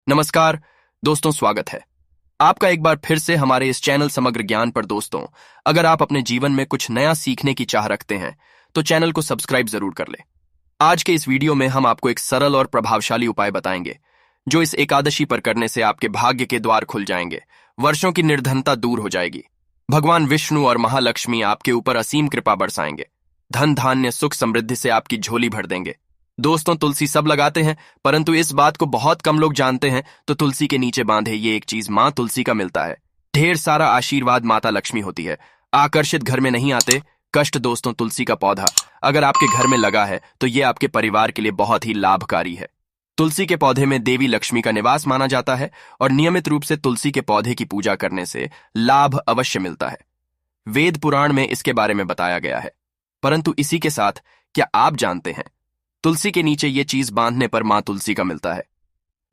नमस्कार दोस्तों, स्वागत है आपका एक बार फिर से हमारे इस चैनल समग्र ज्ञान पर। दोस्तों, अगर आप अपने जीवन में कुछ नया सीखने की चाह रखते हैं तो चैनल को सब्सक्राइब जरूर कर लें। आज के इस वीडियो में हम आपको एक सरल और प्रभावशाली उपाय बताएंगे जो इस एकादशी पर करने से आपके भाग्य के द्वार खुल जाएंगे, वर्षों की निर्धनता दूर हो जाएगी, भगवान विष्णु और महालक्ष्मी आपके ऊपर असीम कृपा बरसाएंगे, धन धान्य सुख समृद्धि से आपकी झोली भर देंगे। दोस्तों, तुलसी सब लगाते हैं, परंतु इस बात को बहुत कम लोग जानते हैं। तो तुलसी के नीचे बांधे ये एक चीज माँ तुलसी का मिलता है। ढेर सारा आशीर्वाद माता लक्ष्मी होती है। आकर्षित घर में नहीं आते कष्ट। दोस्तों, तुलसी का पौधा अगर आपके घर में लगा है तो ये आपके परिवार के लिए बहुत ही लाभकारी है। तुलसी के पौधे में देवी लक्ष्मी का निवास माना जाता है और नियमित रूप से तुलसी के पौधे की पूजा करने से लाभ अवश्य मिलता है। वेद पुराण में इसके बारे में बताया गया है। परंतु इसी के साथ क्या आप जानते हैं तुलसी के नीचे ये चीज बांधने पर मां तुलसी का मिलता है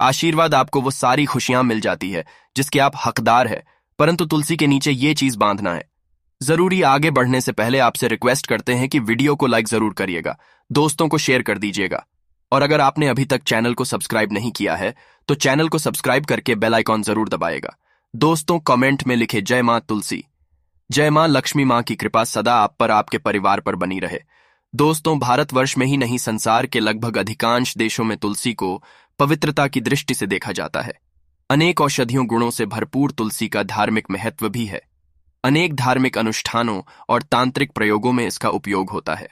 आशीर्वाद। आपको वो सारी खुशियां मिल जाती है जिसके आप हकदार हैं, परंतु तुलसी के नीचे ये चीज बांधना है जरूरी। आगे बढ़ने से पहले आपसे रिक्वेस्ट करते हैं कि वीडियो को लाइक जरूर करिएगा, दोस्तों को शेयर कर दीजिएगा, और अगर आपने अभी तक चैनल को सब्सक्राइब नहीं किया है तो चैनल को सब्सक्राइब करके बेल आइकॉन जरूर दबाएगा। दोस्तों, कमेंट में लिखे जय मां तुलसी, जय मां लक्ष्मी। मां की कृपा सदा आप पर, आपके परिवार पर बनी रहे। दोस्तों, भारतवर्ष में ही नहीं संसार के लगभग अधिकांश देशों में तुलसी को पवित्रता की दृष्टि से देखा जाता है। अनेक औषधियों गुणों से भरपूर तुलसी का धार्मिक महत्व भी है। अनेक धार्मिक अनुष्ठानों और तांत्रिक प्रयोगों में इसका उपयोग होता है।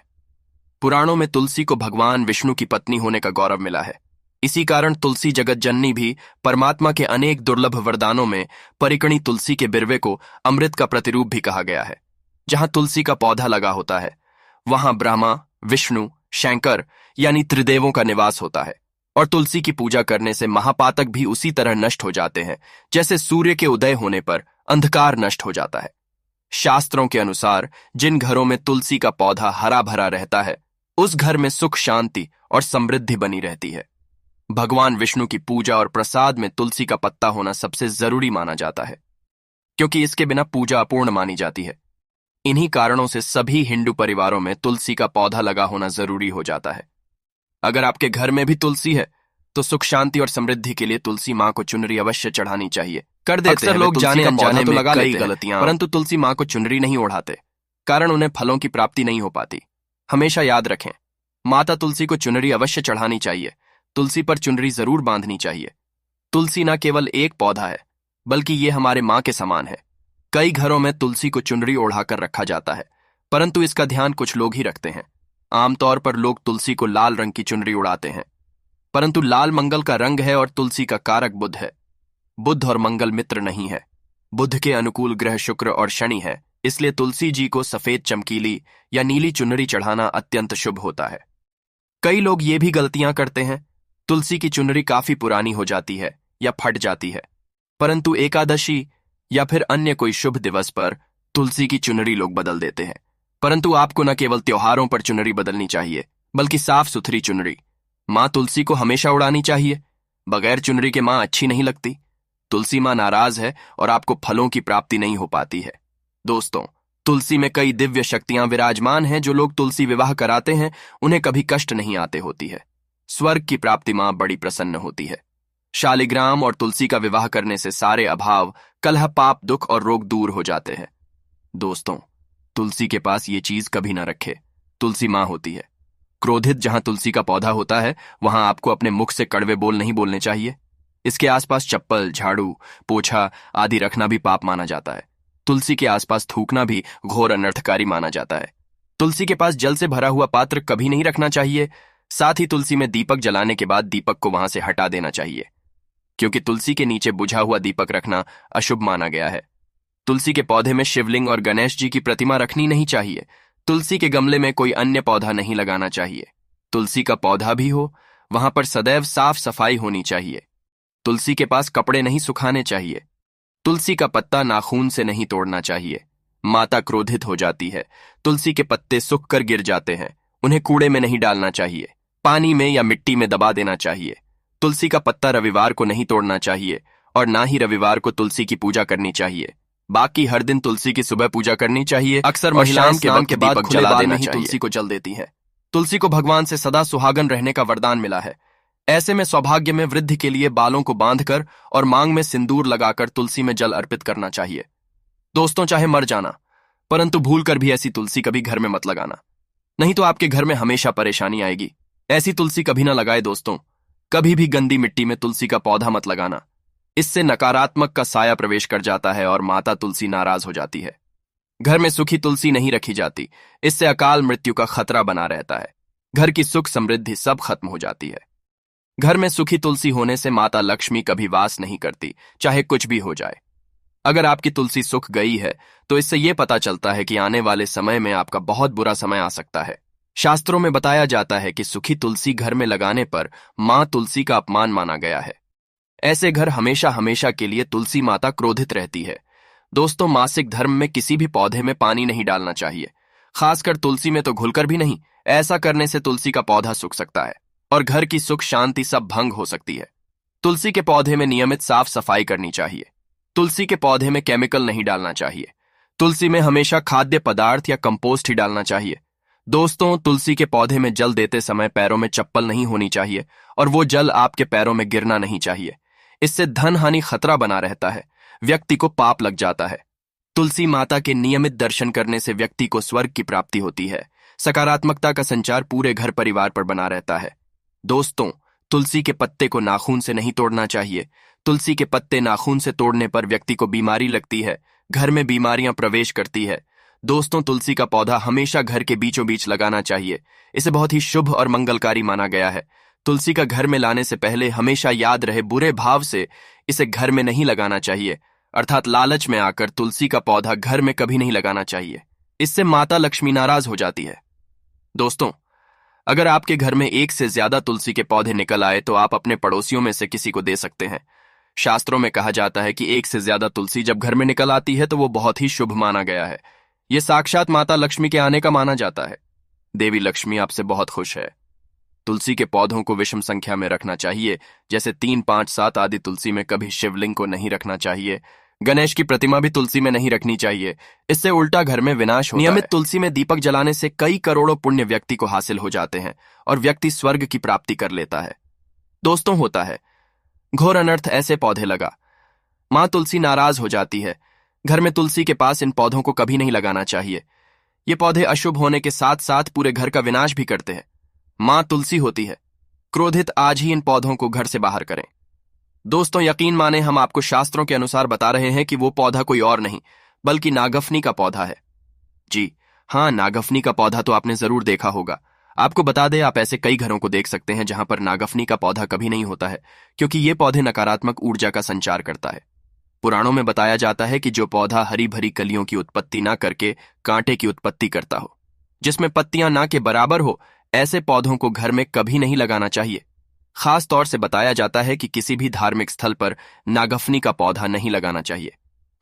पुराणों में तुलसी को भगवान विष्णु की पत्नी होने का गौरव मिला है। इसी कारण तुलसी जगत जननी भी परमात्मा के अनेक दुर्लभ वरदानों में परिकणी तुलसी के बिरवे को अमृत का प्रतिरूप भी कहा गया है। जहां तुलसी का पौधा लगा होता है वहां ब्रह्मा, विष्णु, शंकर यानी त्रिदेवों का निवास होता है। और तुलसी की पूजा करने से महापातक भी उसी तरह नष्ट हो जाते हैं जैसे सूर्य के उदय होने पर अंधकार नष्ट हो जाता है। शास्त्रों के अनुसार जिन घरों में तुलसी का पौधा हरा भरा रहता है उस घर में सुख, शांति और समृद्धि बनी रहती है। भगवान विष्णु की पूजा और प्रसाद में तुलसी का पत्ता होना सबसे जरूरी माना जाता है, क्योंकि इसके बिना पूजा अपूर्ण मानी जाती है। इन्हीं कारणों से सभी हिंदू परिवारों में तुलसी का पौधा लगा होना जरूरी हो जाता है। अगर आपके घर में भी तुलसी है तो सुख, शांति और समृद्धि के लिए तुलसी मां को चुनरी अवश्य चढ़ानी चाहिए। कर देते अक्सर लोग जाने अनजाने तो लगा कई गलतियां, परंतु तुलसी मां को चुनरी नहीं ओढ़ाते, कारण उन्हें फलों की प्राप्ति नहीं हो पाती। हमेशा याद रखें, माता तुलसी को चुनरी अवश्य चढ़ानी चाहिए। तुलसी पर चुनरी जरूर बांधनी चाहिए। तुलसी न केवल एक पौधा है बल्कि ये हमारे मां के समान है। कई घरों में तुलसी को चुनरी ओढ़ाकर रखा जाता है, परंतु इसका ध्यान कुछ लोग ही रखते हैं। आमतौर पर लोग तुलसी को लाल रंग की चुनरी उड़ाते हैं, परंतु लाल मंगल का रंग है और तुलसी का कारक बुध है। बुध और मंगल मित्र नहीं है। बुध के अनुकूल ग्रह शुक्र और शनि है, इसलिए तुलसी जी को सफेद, चमकीली या नीली चुनरी चढ़ाना अत्यंत शुभ होता है। कई लोग ये भी गलतियां करते हैं, तुलसी की चुनरी काफी पुरानी हो जाती है या फट जाती है, परंतु एकादशी या फिर अन्य कोई शुभ दिवस पर तुलसी की चुनरी लोग बदल देते हैं। परंतु आपको न केवल त्योहारों पर चुनरी बदलनी चाहिए बल्कि साफ सुथरी चुनरी मां तुलसी को हमेशा उड़ानी चाहिए। बगैर चुनरी के मां अच्छी नहीं लगती। तुलसी मां नाराज है और आपको फलों की प्राप्ति नहीं हो पाती है। दोस्तों, तुलसी में कई दिव्य शक्तियां विराजमान हैं। जो लोग तुलसी विवाह कराते हैं उन्हें कभी कष्ट नहीं आते होती है। स्वर्ग की प्राप्ति मां बड़ी प्रसन्न होती है। शालिग्राम और तुलसी का विवाह करने से सारे अभाव, कलह, पाप, दुख और रोग दूर हो जाते हैं। दोस्तों, तुलसी के पास ये चीज कभी ना रखे। तुलसी मां होती है। क्रोधित जहां तुलसी का पौधा होता है वहां आपको अपने मुख से कड़वे बोल नहीं बोलने चाहिए। इसके आसपास चप्पल, झाड़ू, पोछा आदि रखना भी पाप माना जाता है। तुलसी के आसपास थूकना भी घोर अनर्थकारी माना जाता है। तुलसी के पास जल से भरा हुआ पात्र कभी नहीं रखना चाहिए। साथ ही तुलसी में दीपक जलाने के बाद दीपक को वहां से हटा देना चाहिए, क्योंकि तुलसी के नीचे बुझा हुआ दीपक रखना अशुभ माना गया है। तुलसी के पौधे में शिवलिंग और गणेश जी की प्रतिमा रखनी नहीं चाहिए। तुलसी के गमले में कोई अन्य पौधा नहीं लगाना चाहिए। तुलसी का पौधा भी हो वहां पर सदैव साफ सफाई होनी चाहिए। तुलसी के पास कपड़े नहीं सुखाने चाहिए। तुलसी का पत्ता नाखून से नहीं तोड़ना चाहिए। माता क्रोधित हो जाती है। तुलसी के पत्ते सूख कर गिर जाते हैं, उन्हें कूड़े में नहीं डालना चाहिए, पानी में या मिट्टी में दबा देना चाहिए। तुलसी का पत्ता रविवार को नहीं तोड़ना चाहिए और ना ही रविवार को तुलसी की पूजा करनी चाहिए। बाकी हर दिन तुलसी की सुबह पूजा करनी चाहिए। अक्सर महिलाएं स्नान के बाद जला देना चाहिए। तुलसी को जल देती हैं। तुलसी को भगवान से सदा सुहागन रहने का वरदान मिला है। ऐसे में सौभाग्य में वृद्धि के लिए बालों को बांधकर और मांग में सिंदूर लगाकर तुलसी में जल अर्पित करना चाहिए। दोस्तों, चाहे मर जाना, परंतु भूलकर भी ऐसी तुलसी कभी घर में मत लगाना, नहीं तो आपके घर में हमेशा परेशानी आएगी। ऐसी तुलसी कभी ना लगाए दोस्तों। कभी भी गंदी मिट्टी में तुलसी का पौधा मत लगाना, इससे नकारात्मक का साया प्रवेश कर जाता है और माता तुलसी नाराज हो जाती है। घर में सूखी तुलसी नहीं रखी जाती, इससे अकाल मृत्यु का खतरा बना रहता है। घर की सुख समृद्धि सब खत्म हो जाती है। घर में सूखी तुलसी होने से माता लक्ष्मी कभी वास नहीं करती, चाहे कुछ भी हो जाए। अगर आपकी तुलसी सूख गई है तो इससे यह पता चलता है कि आने वाले समय में आपका बहुत बुरा समय आ सकता है। शास्त्रों में बताया जाता है कि सूखी तुलसी घर में लगाने पर मां तुलसी का अपमान माना गया है। ऐसे घर हमेशा हमेशा के लिए तुलसी माता क्रोधित रहती है। दोस्तों, मासिक धर्म में किसी भी पौधे में पानी नहीं डालना चाहिए, खासकर तुलसी में तो घुलकर भी नहीं। ऐसा करने से तुलसी का पौधा सूख सकता है और घर की सुख शांति सब भंग हो सकती है। तुलसी के पौधे में नियमित साफ सफाई करनी चाहिए। तुलसी के पौधे में केमिकल नहीं डालना चाहिए। तुलसी में हमेशा खाद्य पदार्थ या कंपोस्ट ही डालना चाहिए। दोस्तों, तुलसी के पौधे में जल देते समय पैरों में चप्पल नहीं होनी चाहिए और वो जल आपके पैरों में गिरना नहीं चाहिए। इससे धन हानि खतरा बना रहता है, व्यक्ति को पाप लग जाता है। तुलसी माता के नियमित दर्शन करने से व्यक्ति को स्वर्ग की प्राप्ति होती है। सकारात्मकता का संचार पूरे घर परिवार पर बना रहता है। दोस्तों, तुलसी के पत्ते को नाखून से नहीं तोड़ना चाहिए। तुलसी के पत्ते नाखून से तोड़ने पर व्यक्ति को बीमारी लगती है, घर में बीमारियां प्रवेश करती है। दोस्तों, तुलसी का पौधा हमेशा घर के बीचों बीच लगाना चाहिए। इसे बहुत ही शुभ और मंगलकारी माना गया है। तुलसी का घर में लाने से पहले हमेशा याद रहे, बुरे भाव से इसे घर में नहीं लगाना चाहिए, अर्थात लालच में आकर तुलसी का पौधा घर में कभी नहीं लगाना चाहिए। इससे माता लक्ष्मी नाराज हो जाती है। दोस्तों, अगर आपके घर में एक से ज्यादा तुलसी के पौधे निकल आए तो आप अपने पड़ोसियों में से किसी को दे सकते हैं। शास्त्रों में कहा जाता है कि एक से ज्यादा तुलसी जब घर में निकल आती है तो वो बहुत ही शुभ माना गया है। यह साक्षात माता लक्ष्मी के आने का माना जाता है। देवी लक्ष्मी आपसे बहुत खुश है। तुलसी के पौधों को विषम संख्या में रखना चाहिए, जैसे 3, 5, 7 आदि। तुलसी में कभी शिवलिंग को नहीं रखना चाहिए। गणेश की प्रतिमा भी तुलसी में नहीं रखनी चाहिए, इससे उल्टा घर में विनाश होता है। नियमित तुलसी में दीपक जलाने से कई करोड़ों पुण्य व्यक्ति को हासिल हो जाते हैं और व्यक्ति स्वर्ग की प्राप्ति कर लेता है। दोस्तों, होता है घोर अनर्थ ऐसे पौधे लगा, मां तुलसी नाराज हो जाती है। घर में तुलसी के पास इन पौधों को कभी नहीं लगाना चाहिए। ये पौधे अशुभ होने के साथ साथ पूरे घर का विनाश भी करते हैं। मां तुलसी होती है क्रोधित, आज ही इन पौधों को घर से बाहर करें। दोस्तों, यकीन माने हम आपको शास्त्रों के अनुसार बता रहे हैं कि वो पौधा कोई और नहीं बल्कि नागफनी का पौधा है। जी हाँ, नागफनी का पौधा तो आपने जरूर देखा होगा। आपको बता दें, आप ऐसे कई घरों को देख सकते हैं जहां पर नागफनी का पौधा कभी नहीं होता है, क्योंकि ये पौधे नकारात्मक ऊर्जा का संचार करता है। पुराणों में बताया जाता है कि जो पौधा हरी भरी कलियों की उत्पत्ति ना करके कांटे की उत्पत्ति करता हो, जिसमें पत्तियां ना के बराबर हो, ऐसे पौधों को घर में कभी नहीं लगाना चाहिए। खास तौर से बताया जाता है कि किसी भी धार्मिक स्थल पर नागफनी का पौधा नहीं लगाना चाहिए।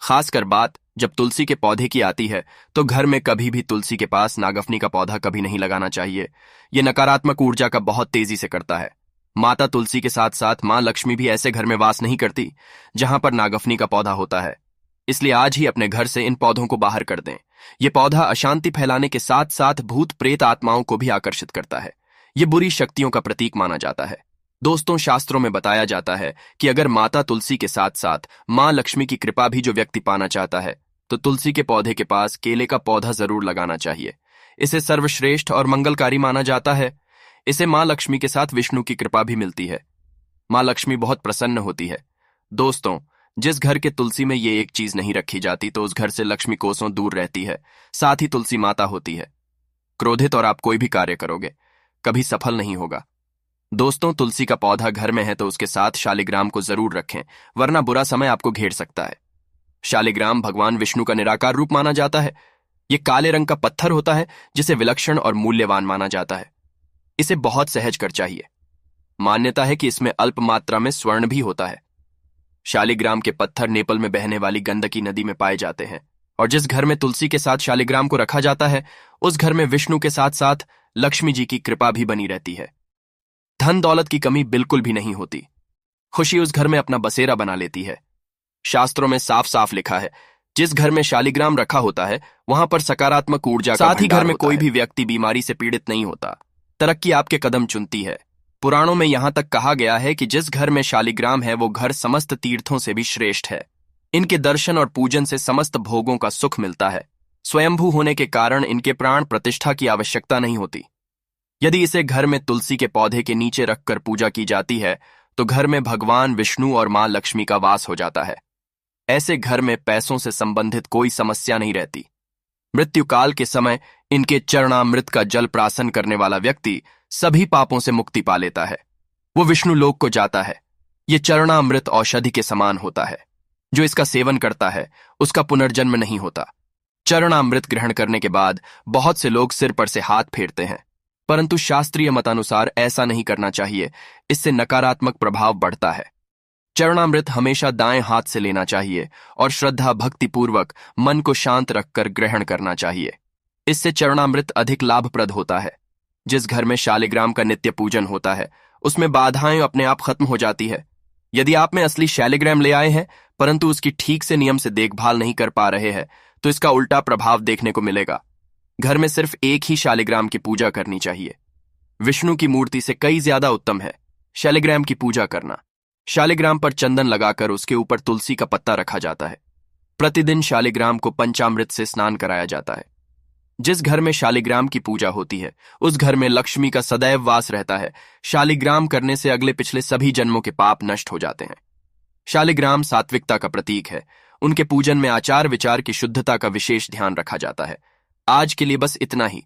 खासकर बात जब तुलसी के पौधे की आती है तो घर में कभी भी तुलसी के पास नागफनी का पौधा कभी नहीं लगाना चाहिए। यह नकारात्मक ऊर्जा का बहुत तेजी से करता है। माता तुलसी के साथ साथ मां लक्ष्मी भी ऐसे घर में वास नहीं करती जहां पर नागफनी का पौधा होता है। इसलिए आज ही अपने घर से इन पौधों को बाहर कर दें। यह पौधा अशांति फैलाने के साथ साथ भूत प्रेत आत्माओं को भी आकर्षित करता है। यह बुरी शक्तियों का प्रतीक माना जाता है। दोस्तों, शास्त्रों में बताया जाता है कि अगर माता तुलसी के साथ साथ मां लक्ष्मी की कृपा भी जो व्यक्ति पाना चाहता है तो तुलसी के पौधे के पास केले का पौधा जरूर लगाना चाहिए। इसे सर्वश्रेष्ठ और मंगलकारी माना जाता है। इसे मां लक्ष्मी के साथ विष्णु की कृपा भी मिलती है। मां लक्ष्मी बहुत प्रसन्न होती है। दोस्तों, जिस घर के तुलसी में ये एक चीज नहीं रखी जाती तो उस घर से लक्ष्मी कोसों दूर रहती है। साथ ही तुलसी माता होती है क्रोधित और आप कोई भी कार्य करोगे कभी सफल नहीं होगा। दोस्तों, तुलसी का पौधा घर में है तो उसके साथ शालिग्राम को जरूर रखें, वरना बुरा समय आपको घेर सकता है। शालिग्राम भगवान विष्णु का निराकार रूप माना जाता है। यह काले रंग का पत्थर होता है जिसे विलक्षण और मूल्यवान माना जाता है। इसे बहुत सहज कर चाहिए। मान्यता है कि इसमें अल्प मात्रा में स्वर्ण भी होता है। शालिग्राम के पत्थर नेपाल में बहने वाली गंडकी नदी में पाए जाते हैं और जिस घर में तुलसी के साथ शालिग्राम को रखा जाता है उस घर में विष्णु के साथ साथ लक्ष्मी जी की कृपा भी बनी रहती है। धन दौलत की कमी बिल्कुल भी नहीं होती। खुशी उस घर में अपना बसेरा बना लेती है। शास्त्रों में साफ साफ लिखा है, जिस घर में शालिग्राम रखा होता है वहां पर सकारात्मक ऊर्जा का भंडार होता है। साथ ही घर में कोई भी व्यक्ति बीमारी से पीड़ित नहीं होता। तरक्की आपके कदम चुनती है। पुराणों में यहां तक कहा गया है कि जिस घर में शालिग्राम है वो घर समस्त तीर्थों से भी श्रेष्ठ है। इनके दर्शन और पूजन से समस्त भोगों का सुख मिलता है। स्वयंभू होने के कारण इनके प्राण प्रतिष्ठा की आवश्यकता नहीं होती। यदि इसे घर में तुलसी के पौधे के नीचे रखकर पूजा की जाती है तो घर में भगवान विष्णु और मां लक्ष्मी का वास हो जाता है। ऐसे घर में पैसों से संबंधित कोई समस्या नहीं रहती। मृत्यु काल के समय इनके चरणामृत का जल प्राशन करने वाला व्यक्ति सभी पापों से मुक्ति पा लेता है। वो विष्णु लोक को जाता है। ये चरणामृत औषधि के समान होता है। जो इसका सेवन करता है उसका पुनर्जन्म नहीं होता। चरणामृत ग्रहण करने के बाद बहुत से लोग सिर पर से हाथ फेरते हैं, परंतु शास्त्रीय मतानुसार ऐसा नहीं करना चाहिए। इससे नकारात्मक प्रभाव बढ़ता है। चरणामृत हमेशा दाएं हाथ से लेना चाहिए और श्रद्धा भक्ति पूर्वक मन को शांत रखकर ग्रहण करना चाहिए। इससे चरणामृत अधिक लाभप्रद होता है। जिस घर में शालिग्राम का नित्य पूजन होता है उसमें बाधाएं अपने आप खत्म हो जाती है। यदि आप में असली शालिग्राम ले आए हैं परंतु उसकी ठीक से नियम से देखभाल नहीं कर पा रहे हैं तो इसका उल्टा प्रभाव देखने को मिलेगा। घर में सिर्फ एक ही शालिग्राम की पूजा करनी चाहिए। विष्णु की मूर्ति से कई ज्यादा उत्तम है शालिग्राम की पूजा करना। शालिग्राम पर चंदन लगाकर उसके ऊपर तुलसी का पत्ता रखा जाता है। प्रतिदिन शालिग्राम को पंचामृत से स्नान कराया जाता है। जिस घर में शालिग्राम की पूजा होती है उस घर में लक्ष्मी का सदैव वास रहता है। शालिग्राम करने से अगले पिछले सभी जन्मों के पाप नष्ट हो जाते हैं। शालिग्राम सात्विकता का प्रतीक है। उनके पूजन में आचार विचार की शुद्धता का विशेष ध्यान रखा जाता है। आज के लिए बस इतना ही।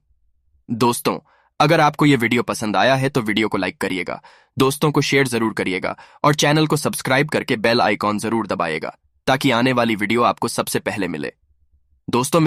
दोस्तों, अगर आपको यह वीडियो पसंद आया है तो वीडियो को लाइक करिएगा, दोस्तों को शेयर जरूर करिएगा और चैनल को सब्सक्राइब करके बेल आइकॉन जरूर दबाइएगा ताकि आने वाली वीडियो आपको सबसे पहले मिले। दोस्तों